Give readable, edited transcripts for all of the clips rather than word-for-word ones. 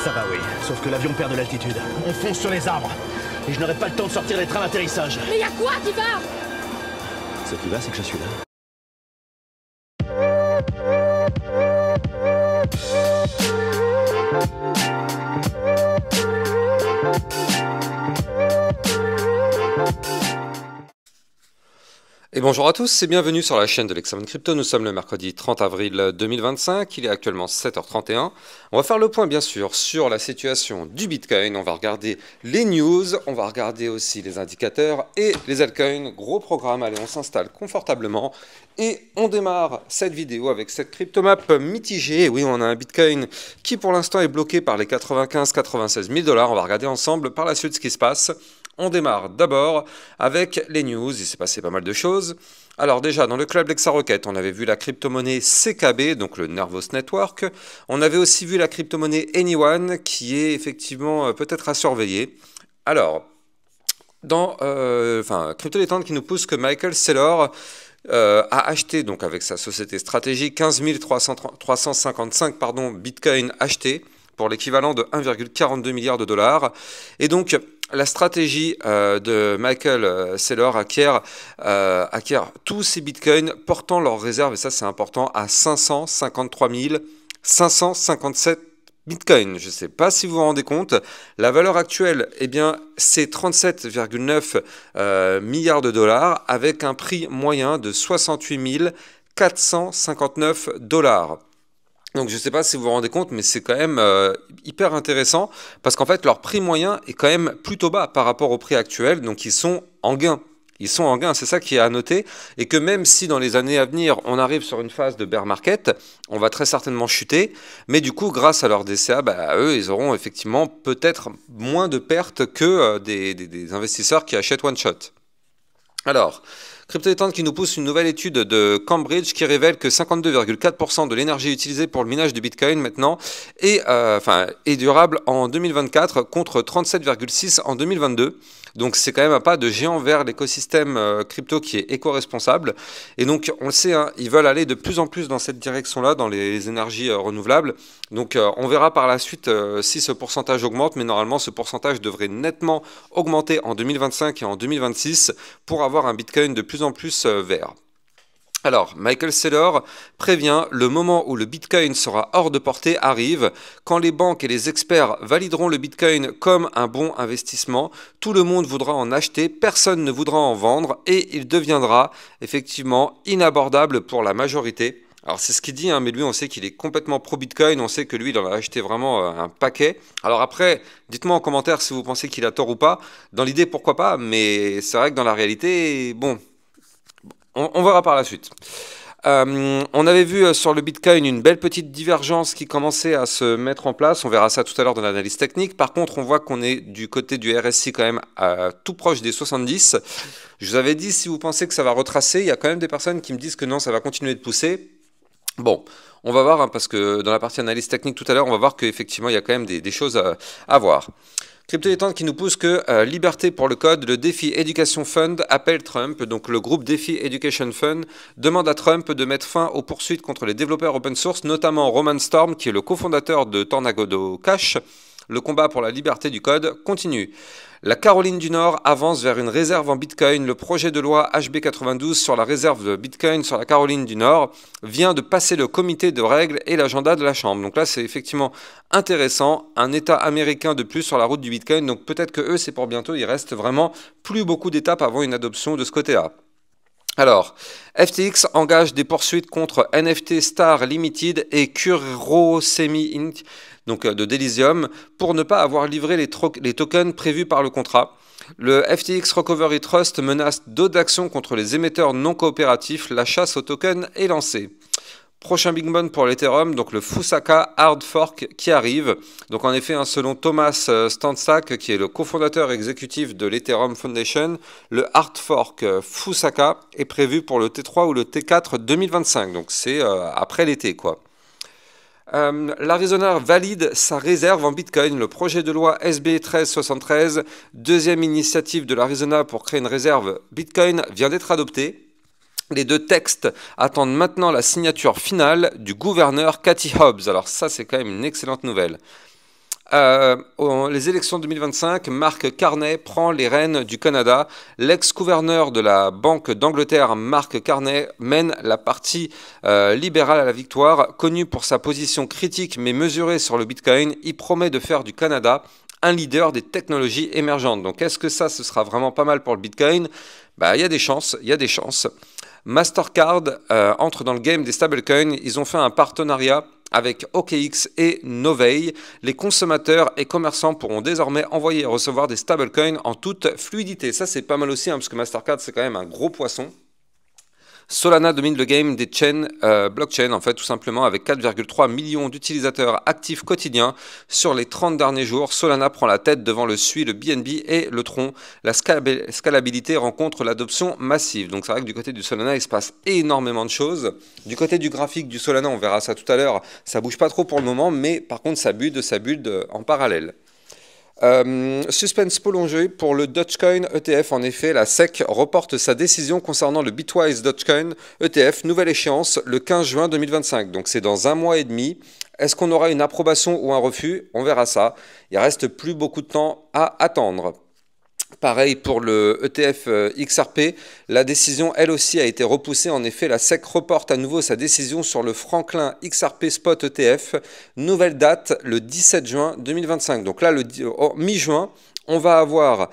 Ça va, oui. Sauf que l'avion perd de l'altitude. On fonce sur les arbres. Et je n'aurai pas le temps de sortir les trains d'atterrissage. Mais y a quoi qui va? Ce qui va, c'est que je suis là. Et bonjour à tous et bienvenue sur la chaîne de l'Hexamen Crypto. Nous sommes le mercredi 30 avril 2025, il est actuellement 7h31. On va faire le point bien sûr sur la situation du Bitcoin, on va regarder les news, on va regarder aussi les indicateurs et les altcoins. Gros programme, allez on s'installe confortablement et on démarre cette vidéo avec cette cryptomap mitigée. Oui, on a un Bitcoin qui pour l'instant est bloqué par les 95-96 000 $. On va regarder ensemble par la suite ce qui se passe. On démarre d'abord avec les news, il s'est passé pas mal de choses. Alors déjà, dans le club LexaRocket, on avait vu la crypto-monnaie CKB, donc le Nervos Network. On avait aussi vu la crypto-monnaie Anyone, qui est effectivement peut-être à surveiller. Alors, dans Crypto Détente qui nous pousse que Michael Saylor a acheté, donc avec sa société stratégique, 15 355 Bitcoin achetés, pour l'équivalent de 1,42 milliard de $. Et donc, la stratégie de Michael Saylor acquiert tous ces bitcoins portant leurs réserves, et ça c'est important, à 553 557 bitcoins. Je ne sais pas si vous vous rendez compte, la valeur actuelle, eh bien, c'est 37,9 milliards de $, avec un prix moyen de 68 459 $. Donc je ne sais pas si vous vous rendez compte, mais c'est quand même hyper intéressant parce qu'en fait leur prix moyen est quand même plutôt bas par rapport au prix actuel, donc ils sont en gain. Ils sont en gain, c'est ça qui est à noter, et que même si dans les années à venir on arrive sur une phase de bear market, on va très certainement chuter, mais du coup grâce à leur DCA, eux ils auront effectivement peut-être moins de pertes que des investisseurs qui achètent one shot. Alors, Crypto Détente qui nous pousse une nouvelle étude de Cambridge qui révèle que 52,4% de l'énergie utilisée pour le minage de Bitcoin maintenant est durable en 2024 contre 37,6% en 2022. Donc c'est quand même un pas de géant vers l'écosystème crypto qui est éco-responsable. Et donc on le sait, hein, ils veulent aller de plus en plus dans cette direction-là, dans les énergies renouvelables. Donc on verra par la suite si ce pourcentage augmente, mais normalement ce pourcentage devrait nettement augmenter en 2025 et en 2026 pour avoir un Bitcoin de plus en plus vert. Alors, Michael Saylor prévient, le moment où le Bitcoin sera hors de portée arrive. Quand les banques et les experts valideront le Bitcoin comme un bon investissement, tout le monde voudra en acheter, personne ne voudra en vendre et il deviendra effectivement inabordable pour la majorité. Alors c'est ce qu'il dit, hein, mais lui on sait qu'il est complètement pro-Bitcoin, on sait que lui il en a acheté vraiment un paquet. Alors après, dites-moi en commentaire si vous pensez qu'il a tort ou pas. Dans l'idée, pourquoi pas, mais c'est vrai que dans la réalité, bon... On verra par la suite. On avait vu sur le Bitcoin une belle petite divergence qui commençait à se mettre en place. On verra ça tout à l'heure dans l'analyse technique. Par contre, on voit qu'on est du côté du RSI quand même tout proche des 70. Je vous avais dit, si vous pensez que ça va retracer, il y a quand même des personnes qui me disent que non, ça va continuer de pousser. Bon, on va voir, hein, parce que dans la partie analyse technique tout à l'heure, on va voir qu'effectivement, il y a quand même des choses à voir. Crypto Détente qui nous pousse que Liberté pour le code, le Défi Education Fund appelle Trump. Donc le groupe Défi Education Fund demande à Trump de mettre fin aux poursuites contre les développeurs open source, notamment Roman Storm qui est le cofondateur de Tornado Cash. Le combat pour la liberté du code continue. La Caroline du Nord avance vers une réserve en Bitcoin. Le projet de loi HB92 sur la réserve de Bitcoin sur la Caroline du Nord vient de passer le comité de règles et l'agenda de la Chambre. Donc là, c'est effectivement intéressant. Un État américain de plus sur la route du Bitcoin. Donc peut-être que eux, c'est pour bientôt. Il reste vraiment plus beaucoup d'étapes avant une adoption de ce côté-là. Alors, FTX engage des poursuites contre NFT Star Limited et Kurosemi Inc., donc de Delysium, pour ne pas avoir livré les tokens prévus par le contrat. Le FTX Recovery Trust menace d'autres actions contre les émetteurs non coopératifs. La chasse aux tokens est lancée. Prochain Big Bang pour l'Ethereum, donc le Fusaka Hard Fork qui arrive. Donc en effet, hein, selon Thomas Stanczak, qui est le cofondateur exécutif de l'Ethereum Foundation, le Hard Fork Fusaka est prévu pour le T3 ou le T4 2025. Donc c'est après l'été, quoi. L'Arizona valide sa réserve en Bitcoin. Le projet de loi SB 1373, deuxième initiative de l'Arizona pour créer une réserve Bitcoin, vient d'être adopté. Les deux textes attendent maintenant la signature finale du gouverneur Katie Hobbs. Alors ça, c'est quand même une excellente nouvelle. les élections 2025, Mark Carney prend les rênes du Canada. L'ex-gouverneur de la Banque d'Angleterre, Mark Carney, mène la partie libérale à la victoire. Connu pour sa position critique mais mesurée sur le Bitcoin, il promet de faire du Canada un leader des technologies émergentes. Donc est-ce que ça, ce sera vraiment pas mal pour le Bitcoin? Bah, il y a des chances, il y a des chances. Mastercard entre dans le game des stablecoins. Ils ont fait un partenariat avec OKX et Novey. Les consommateurs et commerçants pourront désormais envoyer et recevoir des stablecoins en toute fluidité. Ça, c'est pas mal aussi, hein, parce que Mastercard, c'est quand même un gros poisson. Solana domine le game des chains blockchain, en fait, tout simplement, avec 4,3 millions d'utilisateurs actifs quotidiens sur les 30 derniers jours. Solana prend la tête devant le SUI, le BNB et le Tron. La scalabilité rencontre l'adoption massive. Donc c'est vrai que du côté du Solana, il se passe énormément de choses. Du côté du graphique du Solana, on verra ça tout à l'heure, ça bouge pas trop pour le moment, mais par contre, ça build en parallèle. Suspense prolongé pour le Dogecoin ETF. En effet, la SEC reporte sa décision concernant le Bitwise Dogecoin ETF. Nouvelle échéance le 15 juin 2025. Donc c'est dans un mois et demi. Est-ce qu'on aura une approbation ou un refus? On verra ça. Il reste plus beaucoup de temps à attendre. Pareil pour le ETF XRP, la décision elle aussi a été repoussée. En effet, la SEC reporte à nouveau sa décision sur le Franklin XRP Spot ETF. Nouvelle date, le 17 juin 2025. Donc là, mi-juin, on va avoir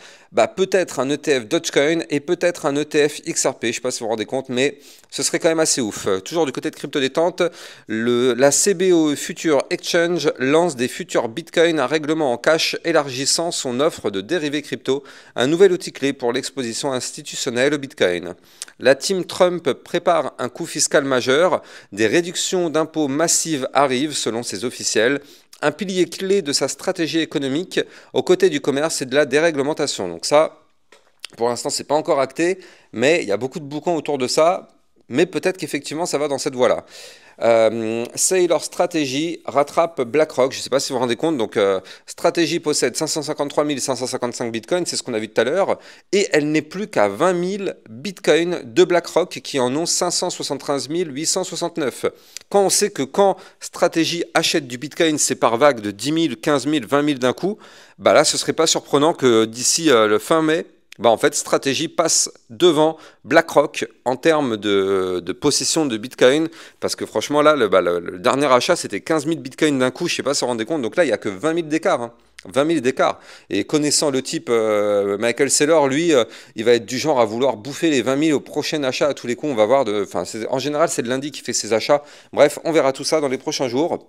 peut-être un ETF Dogecoin et peut-être un ETF XRP. Je ne sais pas si vous vous rendez compte, mais ce serait quand même assez ouf. Toujours du côté de crypto détente, la CBOE Future Exchange lance des futurs Bitcoin, un règlement en cash élargissant son offre de dérivés crypto, un nouvel outil clé pour l'exposition institutionnelle au Bitcoin. La team Trump prépare un coup fiscal majeur, des réductions d'impôts massives arrivent selon ses officiels. Un pilier clé de sa stratégie économique aux côtés du commerce et de la déréglementation. Donc ça, pour l'instant, c'est pas encore acté, mais il y a beaucoup de boucans autour de ça, mais peut-être qu'effectivement, ça va dans cette voie-là. Sailor Strategy rattrape BlackRock, je ne sais pas si vous vous rendez compte, donc Strategy possède 553 555 bitcoins, c'est ce qu'on a vu tout à l'heure, et elle n'est plus qu'à 20 000 bitcoins de BlackRock qui en ont 573 869. Quand on sait que quand Strategy achète du bitcoin, c'est par vague de 10 000, 15 000, 20 000 d'un coup, bah là ce serait pas surprenant que d'ici le fin mai, en fait, Strategy passe devant BlackRock en termes de possession de Bitcoin, parce que franchement, là, le dernier achat, c'était 15 000 Bitcoin d'un coup, je ne sais pas si vous vous rendez compte, donc là, il n'y a que 20 000 d'écart. Hein. 20 000 d'écart. Et connaissant le type Michael Saylor, lui, il va être du genre à vouloir bouffer les 20 000 au prochain achat à tous les coups. On va voir, en général, c'est le lundi qui fait ses achats. Bref, on verra tout ça dans les prochains jours.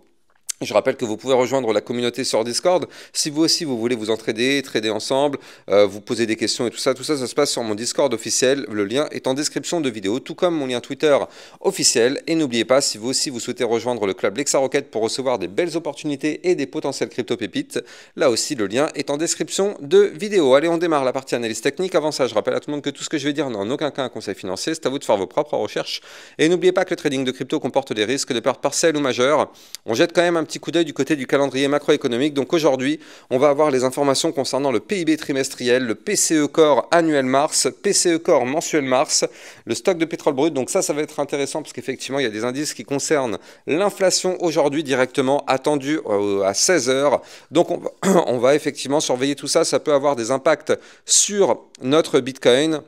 Je rappelle que vous pouvez rejoindre la communauté sur Discord. Si vous aussi, vous voulez vous entraider, trader ensemble, vous poser des questions et tout ça, ça se passe sur mon Discord officiel. Le lien est en description de vidéo, tout comme mon lien Twitter officiel. Et n'oubliez pas, si vous aussi, vous souhaitez rejoindre le club Lexa Rocket pour recevoir des belles opportunités et des potentiels crypto-pépites, là aussi, le lien est en description de vidéo. Allez, on démarre la partie analyse technique. Avant ça, je rappelle à tout le monde que tout ce que je vais dire n'est en aucun cas un conseil financier. C'est à vous de faire vos propres recherches. Et n'oubliez pas que le trading de crypto comporte des risques de pertes partielles ou majeures. On jette quand même un petit coup d'œil du côté du calendrier macroéconomique. Donc aujourd'hui, on va avoir les informations concernant le PIB trimestriel, le PCE Core annuel mars, PCE Core mensuel mars, le stock de pétrole brut. Donc ça va être intéressant parce qu'effectivement, il y a des indices qui concernent l'inflation aujourd'hui directement attendue à 16 heures. Donc on va effectivement surveiller tout ça. Ça peut avoir des impacts sur notre Bitcoin.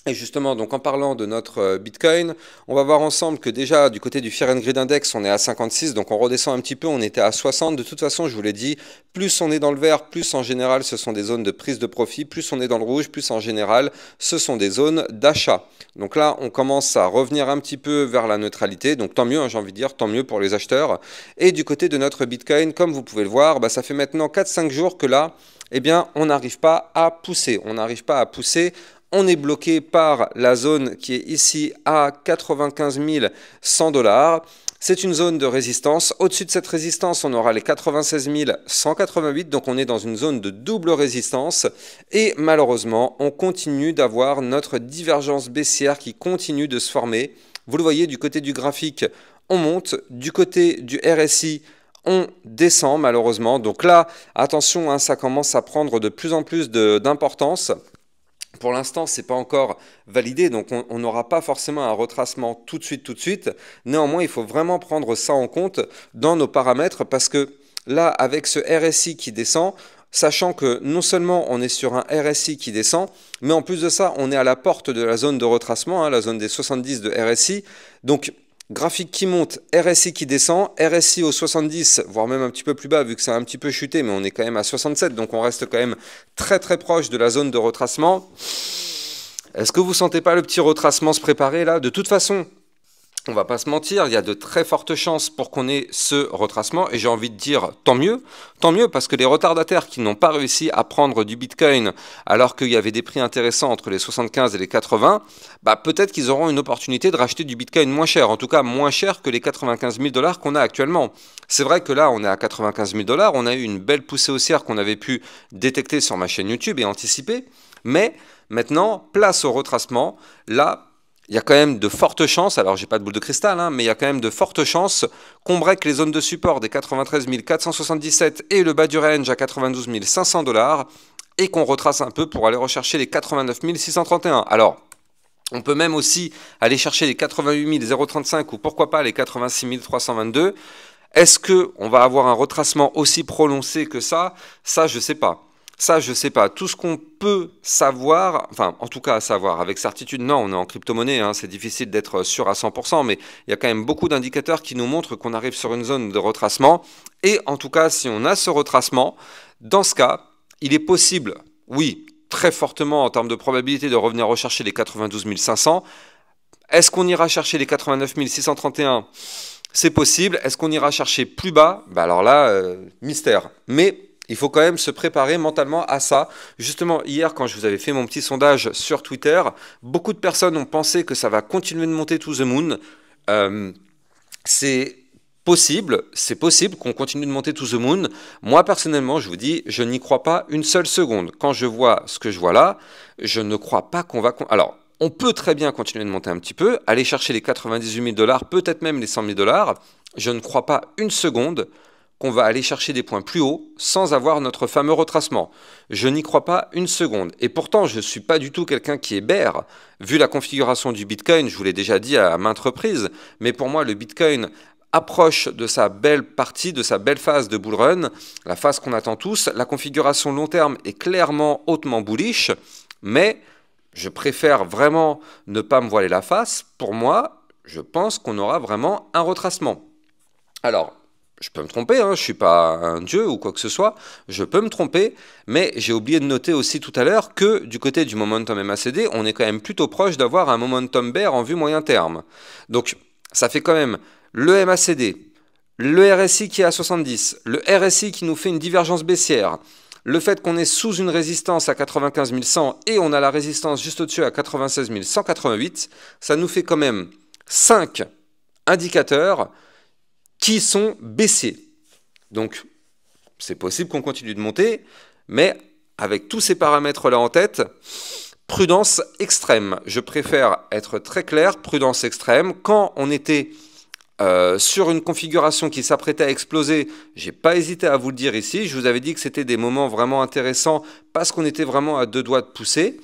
Et justement, donc en parlant de notre Bitcoin, on va voir ensemble que déjà du côté du Fear and Greed Index, on est à 56, donc on redescend un petit peu, on était à 60. De toute façon, je vous l'ai dit, plus on est dans le vert, plus en général ce sont des zones de prise de profit, plus on est dans le rouge, plus en général ce sont des zones d'achat. Donc là, on commence à revenir un petit peu vers la neutralité, donc tant mieux, hein, j'ai envie de dire, tant mieux pour les acheteurs. Et du côté de notre Bitcoin, comme vous pouvez le voir, ça fait maintenant 4-5 jours que là, eh bien, on n'arrive pas à pousser. On n'arrive pas à pousser. On est bloqué par la zone qui est ici à 95 100 $. C'est une zone de résistance. Au-dessus de cette résistance, on aura les 96 188. Donc on est dans une zone de double résistance. Et malheureusement, on continue d'avoir notre divergence baissière qui continue de se former. Vous le voyez du côté du graphique, on monte. Du côté du RSI, on descend malheureusement. Donc là, attention, hein, ça commence à prendre de plus en plus d'importance. Pour l'instant, ce n'est pas encore validé, donc on n'aura pas forcément un retracement tout de suite. Néanmoins, il faut vraiment prendre ça en compte dans nos paramètres parce que là, avec ce RSI qui descend, sachant que non seulement on est sur un RSI qui descend, mais en plus de ça, on est à la porte de la zone de retracement, hein, la zone des 70 de RSI. Donc, graphique qui monte, RSI qui descend, RSI au 70, voire même un petit peu plus bas, vu que ça a un petit peu chuté, mais on est quand même à 67, donc on reste quand même très très proche de la zone de retracement. Est-ce que vous ne sentez pas le petit retracement se préparer là? De toute façon, on va pas se mentir, il y a de très fortes chances pour qu'on ait ce retracement, et j'ai envie de dire tant mieux parce que les retardataires qui n'ont pas réussi à prendre du Bitcoin alors qu'il y avait des prix intéressants entre les 75 et les 80, bah peut-être qu'ils auront une opportunité de racheter du Bitcoin moins cher, en tout cas moins cher que les 95 000 $ qu'on a actuellement. C'est vrai que là on est à 95 000 $, on a eu une belle poussée haussière qu'on avait pu détecter sur ma chaîne YouTube et anticiper, mais maintenant place au retracement, là il y a quand même de fortes chances, alors j'ai pas de boule de cristal, hein, mais il y a quand même de fortes chances qu'on break les zones de support des 93 477 et le bas du range à 92 500 $ et qu'on retrace un peu pour aller rechercher les 89 631. Alors, on peut même aussi aller chercher les 88 035 ou pourquoi pas les 86 322. Est-ce qu'on va avoir un retracement aussi prononcé que ça? Ça, je sais pas. Ça, je sais pas. Tout ce qu'on peut savoir, enfin, en tout cas à savoir avec certitude, non, on est en crypto-monnaie, hein, c'est difficile d'être sûr à 100%, mais il y a quand même beaucoup d'indicateurs qui nous montrent qu'on arrive sur une zone de retracement. Et en tout cas, si on a ce retracement, dans ce cas, il est possible, oui, très fortement en termes de probabilité de revenir rechercher les 92 500. Est-ce qu'on ira chercher les 89 631? C'est possible. Est-ce qu'on ira chercher plus bas? Bah alors là, mystère. Mais il faut quand même se préparer mentalement à ça. Justement, hier, quand je vous avais fait mon petit sondage sur Twitter, beaucoup de personnes ont pensé que ça va continuer de monter to the moon. C'est possible qu'on continue de monter to the moon. Moi, personnellement, je vous dis, je n'y crois pas une seule seconde. Quand je vois ce que je vois là, je ne crois pas qu'on va... Alors, on peut très bien continuer de monter un petit peu, aller chercher les 98 000 $, peut-être même les 100 000 $. Je ne crois pas une seconde qu'on va aller chercher des points plus hauts sans avoir notre fameux retracement. Je n'y crois pas une seconde. Et pourtant, je ne suis pas du tout quelqu'un qui est bear. Vu la configuration du Bitcoin, je vous l'ai déjà dit à maintes reprises, mais pour moi, le Bitcoin approche de sa belle partie, de sa belle phase de bull run, la phase qu'on attend tous. La configuration long terme est clairement hautement bullish, mais je préfère vraiment ne pas me voiler la face. Pour moi, je pense qu'on aura vraiment un retracement. Alors, je peux me tromper, hein, je ne suis pas un dieu ou quoi que ce soit, je peux me tromper, mais j'ai oublié de noter aussi tout à l'heure que du côté du momentum MACD, on est quand même plutôt proche d'avoir un momentum bear en vue moyen terme. Donc, ça fait quand même le MACD, le RSI qui est à 70, le RSI qui nous fait une divergence baissière, le fait qu'on est sous une résistance à 95 100 et on a la résistance juste au-dessus à 96 188, ça nous fait quand même 5 indicateurs qui sont baissiers. Donc, c'est possible qu'on continue de monter, mais avec tous ces paramètres-là en tête, prudence extrême. Je préfère être très clair, prudence extrême. Quand on était sur une configuration qui s'apprêtait à exploser, j'ai pas hésité à vous le dire ici, je vous avais dit que c'était des moments vraiment intéressants parce qu'on était vraiment à deux doigts de pousser.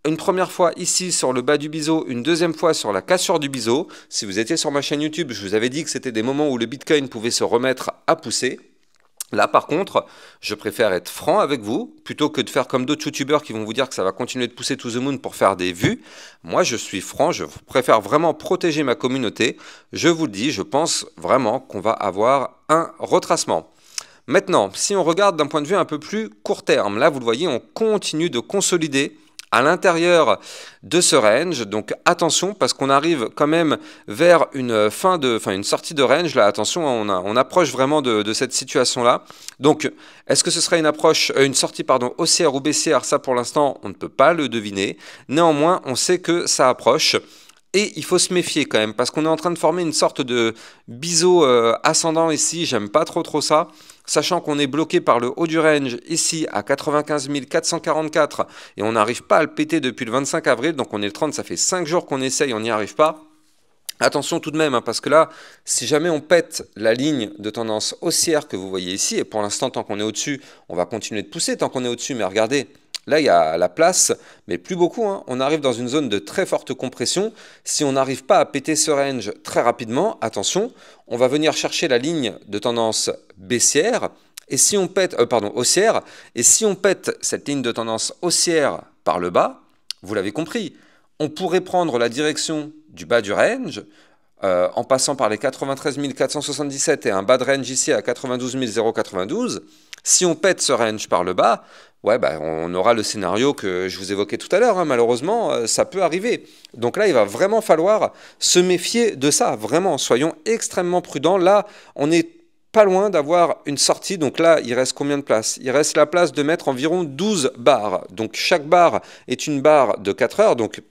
Une première fois ici sur le bas du biseau, une deuxième fois sur la cassure du biseau. Si vous étiez sur ma chaîne YouTube, je vous avais dit que c'était des moments où le Bitcoin pouvait se remettre à pousser. Là, par contre, je préfère être franc avec vous, plutôt que de faire comme d'autres youtubeurs qui vont vous dire que ça va continuer de pousser to the moon pour faire des vues. Moi, je suis franc, je préfère vraiment protéger ma communauté. Je vous le dis, je pense vraiment qu'on va avoir un retracement. Maintenant, si on regarde d'un point de vue un peu plus court terme, là, vous le voyez, on continue de consolider à l'intérieur de ce range. Donc attention, parce qu'on arrive quand même vers une sortie de range. Là, attention, on approche vraiment de cette situation-là. Donc, est-ce que ce serait une sortie haussière ou baissière? Ça, pour l'instant, on ne peut pas le deviner. Néanmoins, on sait que ça approche. Et il faut se méfier quand même, parce qu'on est en train de former une sorte de biseau ascendant ici, j'aime pas trop ça, sachant qu'on est bloqué par le haut du range ici à 95 444, et on n'arrive pas à le péter depuis le 25 avril, donc on est le 30, ça fait 5 jours qu'on essaye, on n'y arrive pas. Attention tout de même, hein, parce que là, si jamais on pète la ligne de tendance haussière que vous voyez ici, et pour l'instant, tant qu'on est au-dessus, on va continuer de pousser tant qu'on est au-dessus, mais regardez, là, il y a la place, mais plus beaucoup, hein. On arrive dans une zone de très forte compression. Si on n'arrive pas à péter ce range très rapidement, attention, on va venir chercher la ligne de tendance baissière Et si on pète, haussière, et si on pète cette ligne de tendance haussière par le bas, vous l'avez compris, on pourrait prendre la direction du bas du range, en passant par les 93 477 et un bas de range ici à 92 092. Si on pète ce range par le bas, ouais, bah, on aura le scénario que je vous évoquais tout à l'heure, hein. Malheureusement, ça peut arriver. Donc là, il va vraiment falloir se méfier de ça. Vraiment, soyons extrêmement prudents. Là, on n'est pas loin d'avoir une sortie. Donc là, il reste combien de place? Il reste la place de mettre environ 12 barres. Donc chaque barre est une barre de 4 heures. Donc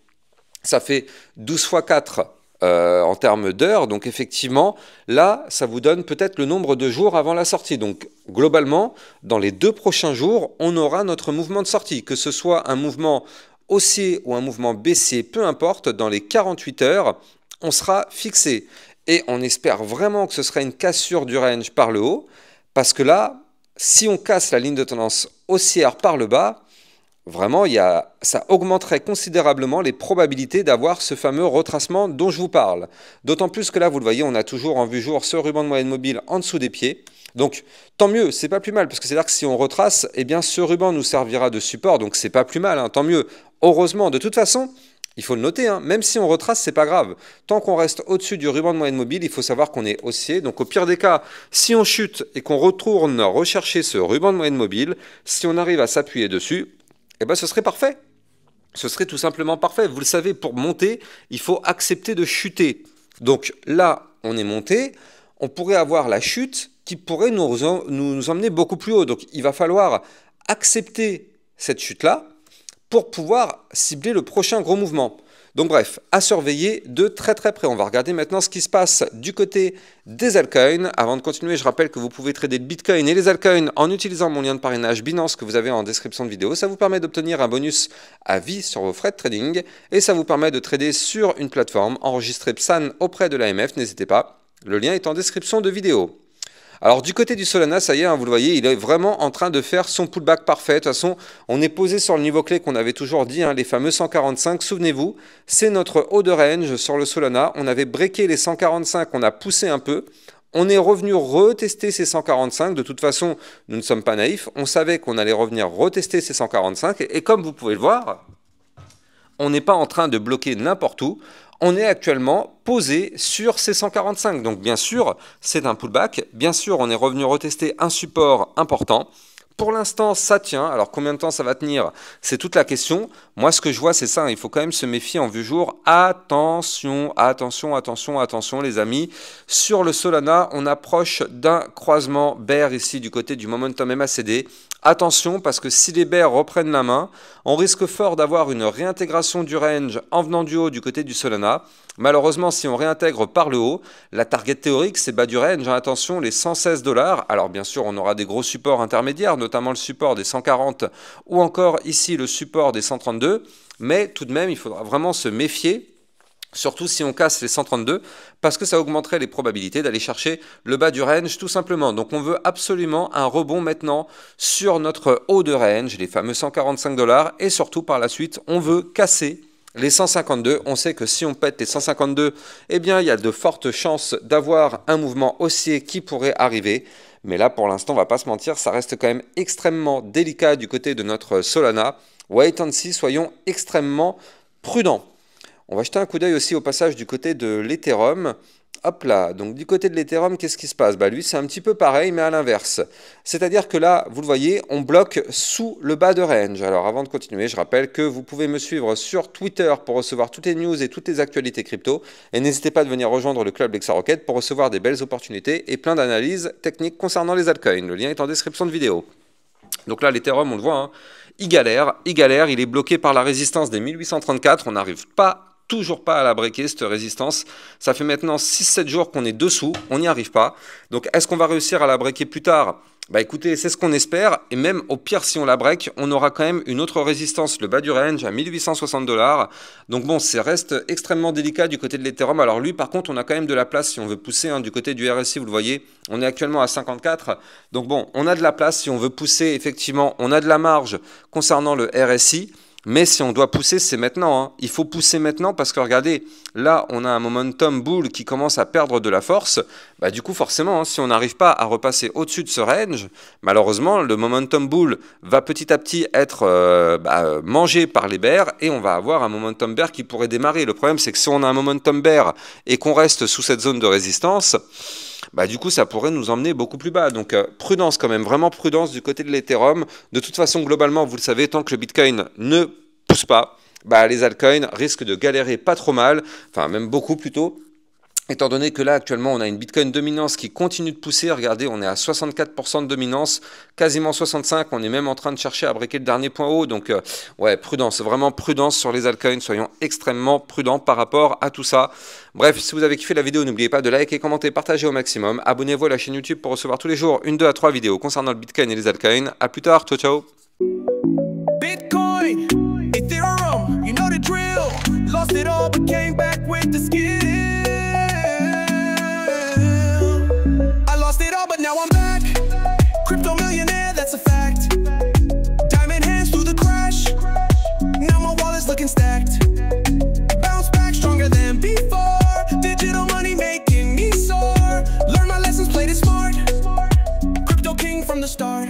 ça fait 12 fois 4 en termes d'heures. Donc effectivement, là, ça vous donne peut-être le nombre de jours avant la sortie. Donc globalement, dans les 2 prochains jours, on aura notre mouvement de sortie. Que ce soit un mouvement haussier ou un mouvement baissier, peu importe, dans les 48 heures, on sera fixé. Et on espère vraiment que ce sera une cassure du range par le haut, parce que là, si on casse la ligne de tendance haussière par le bas, vraiment, ça augmenterait considérablement les probabilités d'avoir ce fameux retracement dont je vous parle. D'autant plus que là, vous le voyez, on a toujours en vue jour ce ruban de moyenne mobile en dessous des pieds. Donc, tant mieux, c'est pas plus mal, parce que c'est-à-dire que si on retrace, eh bien, ce ruban nous servira de support, donc c'est pas plus mal, hein, tant mieux. Heureusement, de toute façon, il faut le noter, hein, même si on retrace, c'est pas grave. Tant qu'on reste au-dessus du ruban de moyenne mobile, il faut savoir qu'on est haussier. Donc au pire des cas, si on chute et qu'on retourne rechercher ce ruban de moyenne mobile, si on arrive à s'appuyer dessus, eh ben, ce serait parfait. Ce serait tout simplement parfait. Vous le savez, pour monter, il faut accepter de chuter. Donc là, on est monté, on pourrait avoir la chute qui pourrait nous emmener beaucoup plus haut. Donc il va falloir accepter cette chute-là pour pouvoir cibler le prochain gros mouvement. Donc bref, à surveiller de très très près. On va regarder maintenant ce qui se passe du côté des altcoins. Avant de continuer, je rappelle que vous pouvez trader le Bitcoin et les altcoins en utilisant mon lien de parrainage Binance que vous avez en description de vidéo. Ça vous permet d'obtenir un bonus à vie sur vos frais de trading et ça vous permet de trader sur une plateforme enregistrée PSAN auprès de l'AMF. N'hésitez pas, le lien est en description de vidéo. Alors du côté du Solana, ça y est, hein, vous le voyez, il est vraiment en train de faire son pullback parfait. De toute façon, on est posé sur le niveau clé qu'on avait toujours dit, hein, les fameux 145. Souvenez-vous, c'est notre haut de range sur le Solana. On avait breaké les 145, on a poussé un peu. On est revenu retester ces 145. De toute façon, nous ne sommes pas naïfs. On savait qu'on allait revenir retester ces 145. Et comme vous pouvez le voir, on n'est pas en train de bloquer n'importe où. On est actuellement posé sur ces 145. Donc bien sûr, c'est un pullback. Bien sûr, on est revenu retester un support important. Pour l'instant, ça tient. Alors combien de temps ça va tenir? C'est toute la question. Moi, ce que je vois, c'est ça. Il faut quand même se méfier en vue jour. Attention, attention, attention, attention, les amis. Sur le Solana, on approche d'un croisement bear ici du côté du momentum MACD. Attention, parce que si les bears reprennent la main, on risque fort d'avoir une réintégration du range en venant du haut du côté du Solana. Malheureusement, si on réintègre par le haut, la target théorique, c'est bas du range. Attention, les 116 $. Alors bien sûr, on aura des gros supports intermédiaires, notamment le support des 140 ou encore ici le support des 132. Mais tout de même, il faudra vraiment se méfier. Surtout si on casse les 132, parce que ça augmenterait les probabilités d'aller chercher le bas du range tout simplement. Donc on veut absolument un rebond maintenant sur notre haut de range, les fameux 145 $, et surtout par la suite, on veut casser les 152. On sait que si on pète les 152, eh bien il y a de fortes chances d'avoir un mouvement haussier qui pourrait arriver. Mais là pour l'instant, on ne va pas se mentir, ça reste quand même extrêmement délicat du côté de notre Solana. Wait and see, soyons extrêmement prudents. On va jeter un coup d'œil aussi au passage du côté de l'Ethereum. Hop là, donc du côté de l'Ethereum, qu'est-ce qui se passe? Bah lui, c'est un petit peu pareil, mais à l'inverse. C'est-à-dire que là, vous le voyez, on bloque sous le bas de range. Alors avant de continuer, je rappelle que vous pouvez me suivre sur Twitter pour recevoir toutes les news et toutes les actualités crypto. Et n'hésitez pas à venir rejoindre le club Lexarocket pour recevoir des belles opportunités et plein d'analyses techniques concernant les altcoins. Le lien est en description de vidéo. Donc là, l'Ethereum, on le voit, hein, il galère, il est bloqué par la résistance des 1834. On n'arrive toujours pas à la breaker, cette résistance. Ça fait maintenant 6-7 jours qu'on est dessous, on n'y arrive pas. Donc est-ce qu'on va réussir à la breaker plus tard? Bah écoutez, c'est ce qu'on espère, et même au pire si on la break, on aura quand même une autre résistance, le bas du range à 1860 $. Donc bon, ça reste extrêmement délicat du côté de l'Ethereum. Alors lui par contre, on a quand même de la place si on veut pousser, hein, du côté du RSI, vous le voyez, on est actuellement à 54. Donc bon, on a de la place si on veut pousser, effectivement, on a de la marge concernant le RSI. Mais si on doit pousser, c'est maintenant, hein. Il faut pousser maintenant parce que regardez, là, on a un momentum bull qui commence à perdre de la force. Bah, du coup, forcément, hein, si on n'arrive pas à repasser au-dessus de ce range, malheureusement, le momentum bull va petit à petit être mangé par les bears et on va avoir un momentum bear qui pourrait démarrer. Le problème, c'est que si on a un momentum bear et qu'on reste sous cette zone de résistance, bah, du coup, ça pourrait nous emmener beaucoup plus bas. Donc, prudence quand même, vraiment prudence du côté de l'Ethereum. De toute façon, globalement, vous le savez, tant que le Bitcoin ne pousse pas, bah, les altcoins risquent de galérer pas trop mal, enfin même beaucoup plutôt. Étant donné que là, actuellement, on a une Bitcoin dominance qui continue de pousser. Regardez, on est à 64% de dominance, quasiment 65%. On est même en train de chercher à breaker le dernier point haut. Donc, ouais, prudence, vraiment prudence sur les altcoins. Soyons extrêmement prudents par rapport à tout ça. Bref, si vous avez kiffé la vidéo, n'oubliez pas de liker, commenter, partager au maximum. Abonnez-vous à la chaîne YouTube pour recevoir tous les jours 1, 2 à 3 vidéos concernant le Bitcoin et les altcoins. À plus tard, ciao, ciao. Bitcoin, Ethereum, you know the drill. Lost it all but came back with the skill. Lost it all, but now I'm back. Crypto millionaire, that's a fact. Diamond hands through the crash. Now my wallet's looking stacked. Bounce back stronger than before. Digital money making me soar. Learn my lessons, played it smart. Crypto king from the start.